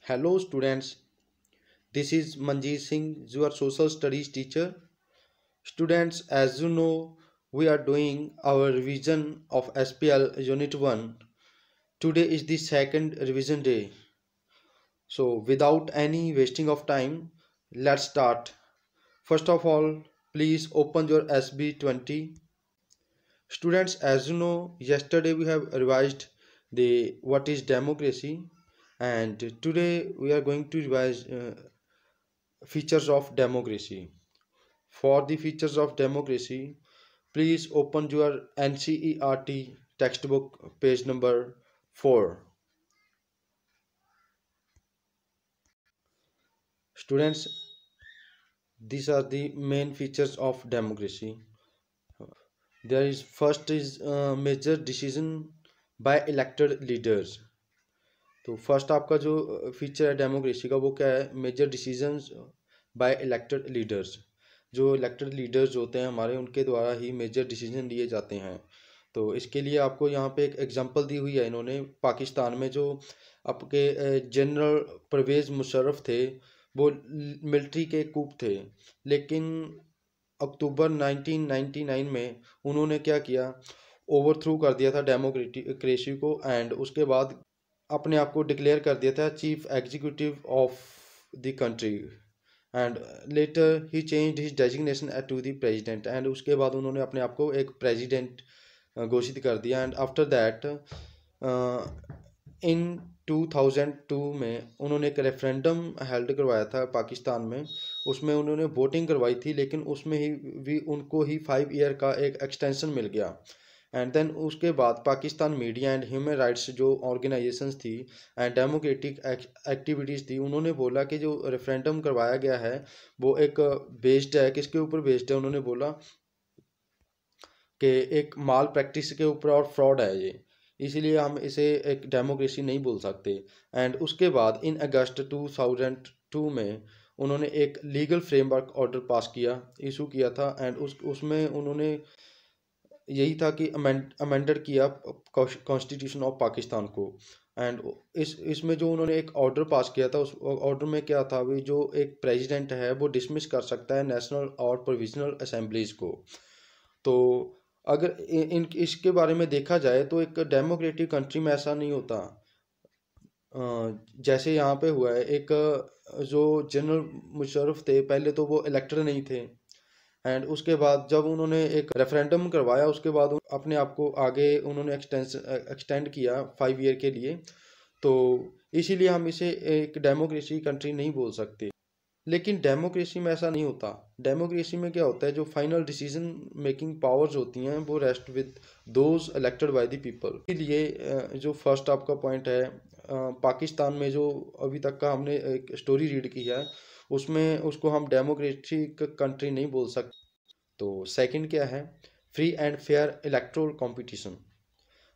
Hello students, this is Manjeet Singh, your social studies teacher. Students, as you know, we are doing our revision of SPL Unit 1. Today is the second revision day. So without any wasting of time, let's start. First of all, please open your SB20. Students, as you know, yesterday we have revised the what is democracy, and today we are going to revise features of democracy. For the features of democracy, please open your NCERT textbook, page number 4. Students, these are the main features of democracy. There is first is major decision by elected leaders. तो first आपका जो feature है democracy का वो क्या है, major decisions by elected leaders. जो elected leaders होते हैं हमारे, उनके द्वारा ही मेजर डिसीजन लिए जाते हैं. तो इसके लिए आपको यहाँ पे एक एग्जांपल दी हुई है इन्होंने. पाकिस्तान में जो आपके जनरल परवेज़ मुशर्रफ थे, वो मिलिट्री के कूप थे, लेकिन अक्टूबर 1999 में उन्होंने क्या किया, ओवरथ्रू कर दिया था डेमोक्रेसी को, एंड उसके बाद अपने आप को डिक्लेयर कर दिया था chief executive of the country, and later ही changed his designation to the president. And उसके बाद उन्होंने अपने आप को एक प्रेसिडेंट घोषित कर दिया. एंड आफ्टर दैट इन 2002 में उन्होंने एक रेफरेंडम हेल्ड करवाया था पाकिस्तान में. उसमें उन्होंने वोटिंग करवाई थी, लेकिन उसमें ही भी उनको ही 5 ईयर का एक एक्सटेंशन मिल गया. एंड देन उसके बाद Pakistan media and human rights जो ऑर्गेनाइजेशंस थी एंड डेमोक्रेटिक एक्टिविटीज़ थी, उन्होंने बोला कि जो रेफरेंडम करवाया गया है वो एक बेस्ड है, किसके ऊपर बेस्ड है, उन्होंने बोला कि एक माल प्रैक्टिस के ऊपर और फ्रॉड है ये, इसीलिए हम इसे एक डेमोक्रेसी नहीं बोल सकते. एंड उसके बाद इन अगस्त 2002 में उन्होंने एक लीगल फ्रेमवर्क ऑर्डर पास किया, इशू किया था. एंड उसमें उन्होंने यही था कि अमेंडेड किया कॉन्स्टिट्यूशन ऑफ पाकिस्तान को. एंड इसमें जो उन्होंने एक ऑर्डर पास किया था, उस ऑर्डर में क्या था, भी जो एक प्रेसिडेंट है वो डिसमिस कर सकता है नेशनल और प्रोविजनल असेंबलीज को. तो अगर इन इसके बारे में देखा जाए तो एक डेमोक्रेटिक कंट्री में ऐसा नहीं होता. जैसे यहाँ पे हुआ है, एक जो जनरल मुशर्रफ थे, पहले तो वो इलेक्टेड नहीं थे, एंड उसके बाद जब उन्होंने एक रेफरेंडम करवाया, उसके बाद अपने आप को आगे उन्होंने एक्सटेंड किया 5 ईयर के लिए. तो इसीलिए हम इसे एक डेमोक्रेसी कंट्री नहीं बोल सकते. लेकिन डेमोक्रेसी में ऐसा नहीं होता. डेमोक्रेसी में क्या होता है, जो फाइनल डिसीजन मेकिंग पावर्स होती हैं वो rest with those elected by the people. इसलिए जो फर्स्ट आपका पॉइंट है, पाकिस्तान में जो अभी तक का हमने एक स्टोरी रीड की है, उसमें उसको हम डेमोक्रेटिक कंट्री नहीं बोल सकते. तो सेकंड क्या है, free and fair electoral competition.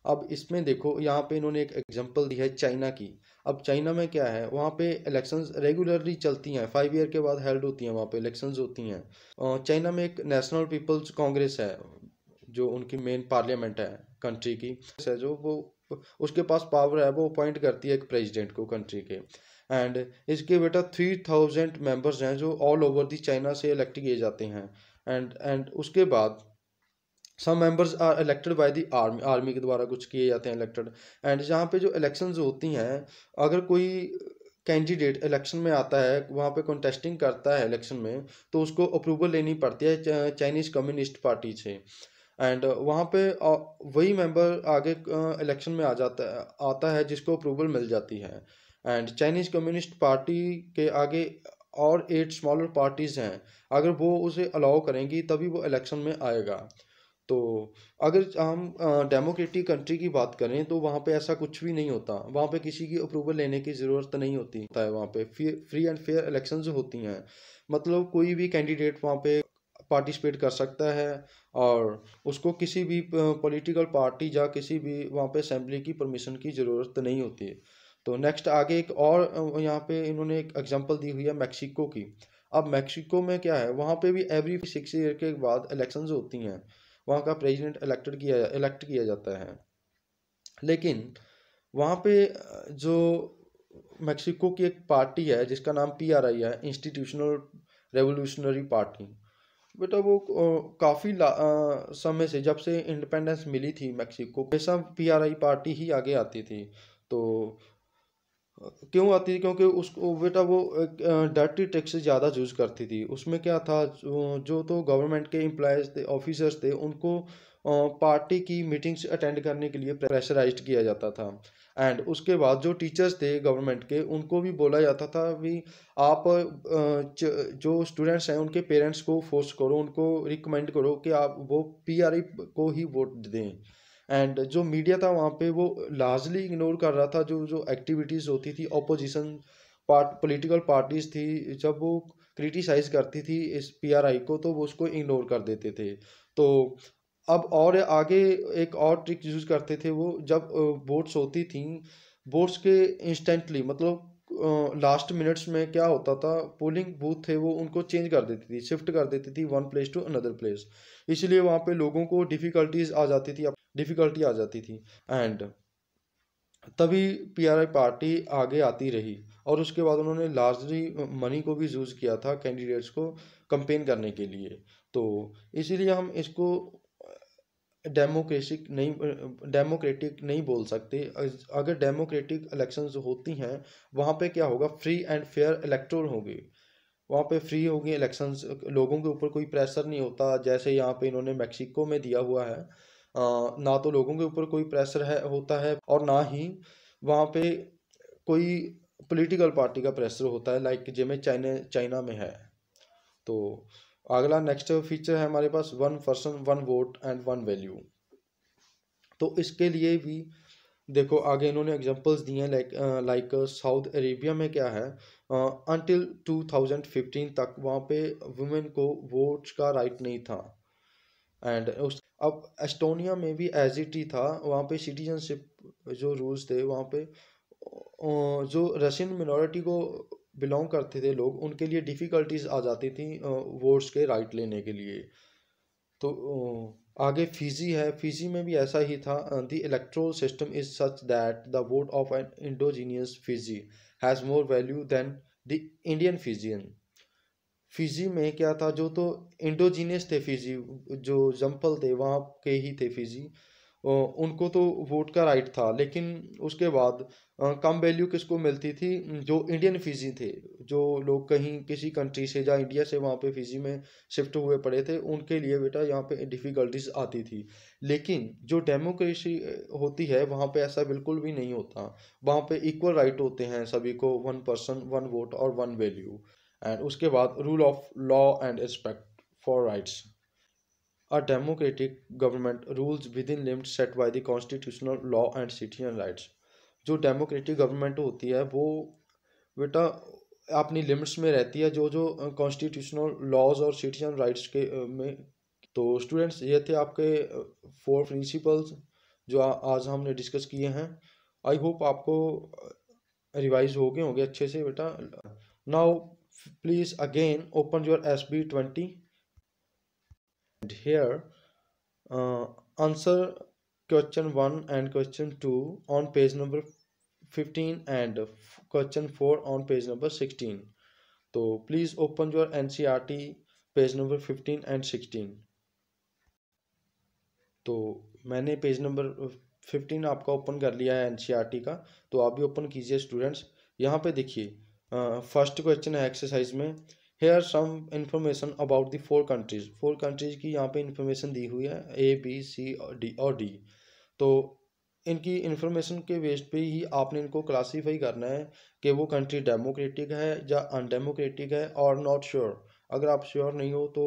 अब इसमें देखो, यहाँ पे इन्होंने एक एग्जांपल दी है चाइना की. अब चाइना में क्या है, वहाँ पे इलेक्शंस रेगुलरली चलती हैं, 5 ईयर के बाद हेल्ड होती हैं, वहाँ पे इलेक्शंस होती हैं. चाइना में एक नेशनल पीपल्स कांग्रेस है, जो उनकी मेन पार्लियामेंट है कंट्री की, है जो वो उसके पास पावर है, वो अपॉइंट करती है एक प्रेसिडेंट को कंट्री के. एंड इसके बेटा 3000 मेंबर्स हैं जो ऑल ओवर दी चाइना से इलेक्ट किए जाते हैं. एंड उसके बाद some members are elected by the army के द्वारा कुछ किए जाते हैं इलेक्टेड. एंड जहाँ पे जो इलेक्शंस होती हैं, अगर कोई कैंडिडेट इलेक्शन में आता है, वहाँ पे कंटेस्टिंग करता है इलेक्शन में, तो उसको अप्रूवल लेनी पड़ती है चाइनीज़ कम्युनिस्ट पार्टी से. एंड वहाँ पे वही मेंबर आगे इलेक्शन में आता है जिसको अप्रूवल मिल जाती है. एंड चाइनीज़ कम्युनिस्ट पार्टी के आगे और 8 स्मॉलर पार्टीज़ हैं, अगर वो उसे अलाउ करेंगी तभी वो इलेक्शन में आएगा. तो अगर हम डेमोक्रेटिक कंट्री की बात करें तो वहाँ पे ऐसा कुछ भी नहीं होता. वहाँ पे किसी की अप्रूवल लेने की ज़रूरत नहीं होती है. वहाँ पे फ्री एंड फेयर इलेक्शंस होती हैं, मतलब कोई भी कैंडिडेट वहाँ पे पार्टिसिपेट कर सकता है, और उसको किसी भी पॉलिटिकल पार्टी या किसी भी वहाँ पे असेंबली की परमिशन की ज़रूरत नहीं होती है. तो नेक्स्ट आगे एक और यहाँ पे इन्होंने एक एग्जांपल दी हुई है मैक्सिको की. अब मैक्सिको में क्या है, वहाँ पे भी एवरी 6 ईयर के बाद इलेक्शंस होती हैं, वहाँ का प्रेसिडेंट इलेक्ट किया जाता है. लेकिन वहाँ पे जो मेक्सिको की एक पार्टी है जिसका नाम PRI है, इंस्टीट्यूशनल रेवोल्यूशनरी पार्टी। बेटा वो काफ़ी समय से, जब से इंडिपेंडेंस मिली थी मेक्सिको, हमेशा PRI पार्टी ही आगे आती थी। तो क्यों आती थी? क्योंकि उसको बेटा वो डर्टी टैक्स ज़्यादा यूज़ करती थी। उसमें क्या था, जो तो गवर्नमेंट के एम्प्लॉयज़ थे, ऑफिसर्स थे, उनको पार्टी की मीटिंग्स अटेंड करने के लिए प्रेशराइज्ड किया जाता था। एंड उसके बाद जो टीचर्स थे गवर्नमेंट के, उनको भी बोला जाता था भी आप जो स्टूडेंट्स हैं उनके पेरेंट्स को फोर्स करो, उनको रिकमेंड करो कि आप वो PRI को ही वोट दें। एंड जो मीडिया था वहाँ पे वो लार्जली इग्नोर कर रहा था जो जो एक्टिविटीज़ होती थी ऑपोजिशन पॉलिटिकल पार्टीज थी, जब वो क्रिटिसाइज करती थी इस PRI को तो वो उसको इग्नोर कर देते थे। तो अब और आगे एक और ट्रिक यूज़ करते थे वो, जब वोट्स होती थी, वोट्स के इंस्टेंटली मतलब लास्ट मिनट्स में क्या होता था, पोलिंग बूथ थे वो उनको चेंज कर देती थी, शिफ्ट कर देती थी one place to another place. इसलिए वहाँ पे लोगों को डिफ़िकल्टी आ जाती थी। एंड तभी PRI पार्टी आगे आती रही, और उसके बाद उन्होंने लार्जली मनी को भी यूज़ किया था कैंडिडेट्स को कंपेन करने के लिए। तो इसीलिए हम इसको डेमोक्रेटिक नहीं बोल सकते। अगर डेमोक्रेटिक इलेक्शंस होती हैं, वहाँ पे क्या होगा, फ्री एंड फेयर इलेक्टोरल होंगे, वहाँ पे फ्री होंगे इलेक्शंस, लोगों के ऊपर कोई प्रेशर नहीं होता जैसे यहाँ पे इन्होंने मेक्सिको में दिया हुआ है। ना तो लोगों के ऊपर कोई प्रेशर है होता है, और ना ही वहाँ पे कोई पॉलिटिकल पार्टी का प्रेशर होता है, लाइक जिसमें चाइना में है। तो अगला नेक्स्ट फीचर है हमारे पास, one person one vote and one value. तो इसके लिए भी देखो आगे इन्होंने एग्जांपल्स दिए हैं, लाइक साउथ अरेबिया में क्या है, अनटिल 2015 तक वहाँ पे वुमेन को वोट का राइट नहीं था। एंड उस अब एस्टोनिया में भी एज इट ही था, वहाँ पे सिटीजनशिप जो रूल्स थे वहाँ पे जो रशियन मिनॉरिटी को बिलोंग करते थे लोग, उनके लिए डिफ़िकल्टीज आ जाती थी वोट्स के राइट लेने के लिए। तो आगे फिजी है, फिजी में भी ऐसा ही था। The electoral system is such that the vote of an indigenous Fiji has more value than the Indian Fijian. Fiji में क्या था, जो तो इंडोजीनियस थे फिजी, जो जम्पल थे वहाँ के ही थे फिजी, उनको तो वोट का राइट था, लेकिन उसके बाद कम वैल्यू किसको मिलती थी, जो इंडियन फिजी थे, जो लोग कहीं किसी कंट्री से या इंडिया से वहाँ पे फिजी में शिफ्ट हुए पड़े थे, उनके लिए बेटा यहाँ पे डिफ़िकल्टीज आती थी। लेकिन जो डेमोक्रेसी होती है वहाँ पे ऐसा बिल्कुल भी नहीं होता, वहाँ पे इक्वल राइट होते हैं सभी को, वन पर्सन वन वोट और वन वैल्यू। एंड उसके बाद rule of law and respect for rights. A democratic government rules within limits set by the constitutional law and citizen rights। जो डेमोक्रेटिक गवर्नमेंट होती है वो बेटा अपनी लिमिट्स में रहती है, जो जो कॉन्स्टिट्यूशनल लॉज और सिटीजन राइट्स के में। तो स्टूडेंट्स ये थे आपके 4 प्रिंसिपल्स जो आज हमने डिस्कस किए हैं। आई होप आपको रिवाइज हो गए होंगे अच्छे से बेटा। Now please again open your SB20 and here answer question 1 and question 2 on page number 15 and question 4 on page number 16। तो please open your NCERT page number 15 and 16। तो मैंने पेज नंबर 15 आपका ओपन कर लिया है NCERT का, तो आप भी ओपन कीजिए स्टूडेंट्स। यहाँ पे देखिए फर्स्ट क्वेश्चन है एक्सरसाइज में, here some information about the 4 countries की यहाँ पे इंफॉर्मेशन दी हुई है, A, B, C और D। तो इनकी इंफॉर्मेशन के बेस पे ही आपने इनको क्लासीफाई करना है कि वो कंट्री डेमोक्रेटिक है या अनडेमोक्रेटिक है और नॉट श्योर। अगर आप श्योर नहीं हो तो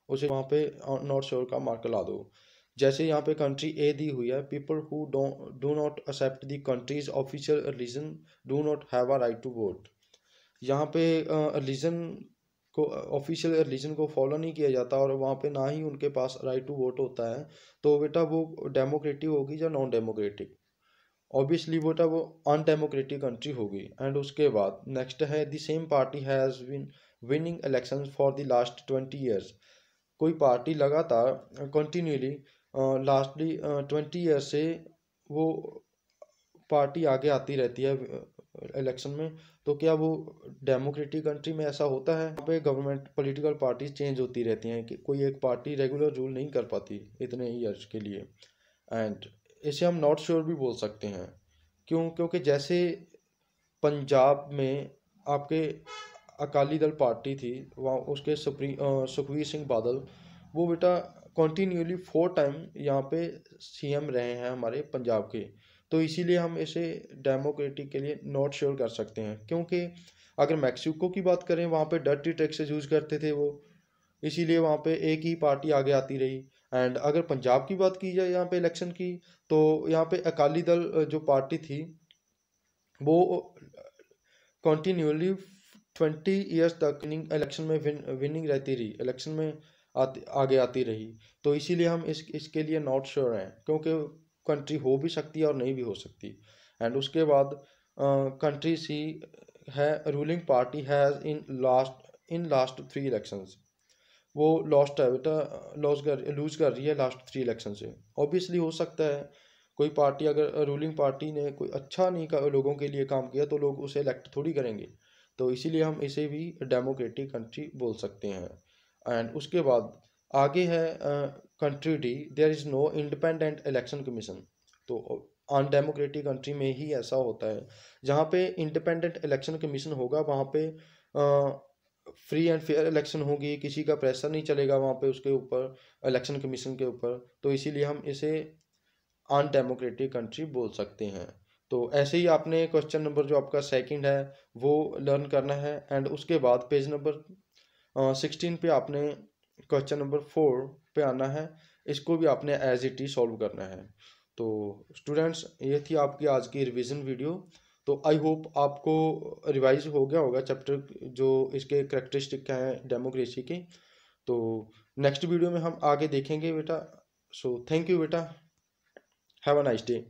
उसे वहाँ पे नॉट श्योर का मार्क ला दो। जैसे यहाँ पे कंट्री ए दी हुई है, people who do not accept the country's official religion do not have a right to vote. यहाँ पे रिलीजन को ऑफिशियल रिलीजन को फॉलो नहीं किया जाता और वहाँ पे ना ही उनके पास राइट टू वोट होता है, तो बेटा वो डेमोक्रेटिक होगी या नॉन डेमोक्रेटिक? ऑब्वियसली बेटा वो अनडेमोक्रेटिक कंट्री होगी। एंड उसके बाद नेक्स्ट है, the same party has been winning elections for the last 20 years. कोई पार्टी लगातार कंटिन्यूली लास्टली 20 ईयर्स से वो पार्टी आगे आती रहती है इलेक्शन में, तो क्या वो डेमोक्रेटिक कंट्री में ऐसा होता है? यहाँ पे गवर्नमेंट पॉलिटिकल पार्टीज चेंज होती रहती हैं कि कोई एक पार्टी रेगुलर रूल नहीं कर पाती इतने ईयर्स के लिए। एंड इसे हम नॉट श्योर भी बोल सकते हैं। क्यों? क्योंकि जैसे पंजाब में आपके अकाली दल पार्टी थी, वहाँ उसके सुखबीर सिंह बादल, वो बेटा कंटिन्यूली 4 टाइम यहाँ पे सीएम रहे हैं हमारे पंजाब के। तो इसीलिए हम इसे डेमोक्रेटिक के लिए नॉट श्योर कर सकते हैं। क्योंकि अगर मैक्सिको की बात करें, वहाँ पे डर्टी टैक्सेस यूज करते थे वो, इसीलिए वहाँ पे एक ही पार्टी आगे आती रही। एंड अगर पंजाब की बात की जाए यहाँ पे इलेक्शन की, तो यहाँ पे अकाली दल जो पार्टी थी वो कंटिन्यूली 20 ईयर्स तक इलेक्शन में विनिंग रहती रही, इलेक्शन में आगे आती रही। तो इसीलिए हम इसके लिए नॉट श्योर हैं, क्योंकि कंट्री हो भी सकती है और नहीं भी हो सकती। एंड उसके बाद कंट्री सी है, ruling party has in last 3 elections, वो लॉस्ट है बेटा, लूज कर रही है लास्ट 3 इलेक्शन से। ऑब्वियसली हो सकता है कोई पार्टी, अगर रूलिंग पार्टी ने कोई अच्छा नहीं लोगों के लिए काम किया तो लोग उसे इलेक्ट थोड़ी करेंगे। तो इसीलिए हम इसे भी डेमोक्रेटिक कंट्री बोल सकते हैं। एंड उसके बाद आगे है country D, there is no independent election commission. तो अनडेमोक्रेटिक कंट्री में ही ऐसा होता है, जहाँ पे इंडिपेंडेंट इलेक्शन कमीशन होगा वहाँ पे फ्री एंड फेयर इलेक्शन होगी, किसी का प्रेशर नहीं चलेगा वहाँ पे उसके ऊपर, इलेक्शन कमीशन के ऊपर। तो इसीलिए हम इसे अनडेमोक्रेटिक कंट्री बोल सकते हैं। तो ऐसे ही आपने क्वेश्चन नंबर जो आपका सेकंड है वो लर्न करना है। एंड उसके बाद पेज नंबर 16 पे आपने क्वेश्चन नंबर 4 पे आना है, इसको भी आपने एज इट इज सॉल्व करना है। तो स्टूडेंट्स, ये थी आपकी आज की रिवीजन वीडियो। तो आई होप आपको रिवाइज हो गया होगा चैप्टर जो इसके करेक्टरिस्टिक हैं डेमोक्रेसी के। तो नेक्स्ट वीडियो में हम आगे देखेंगे बेटा। सो थैंक यू बेटा, हैव अ नाइस डे।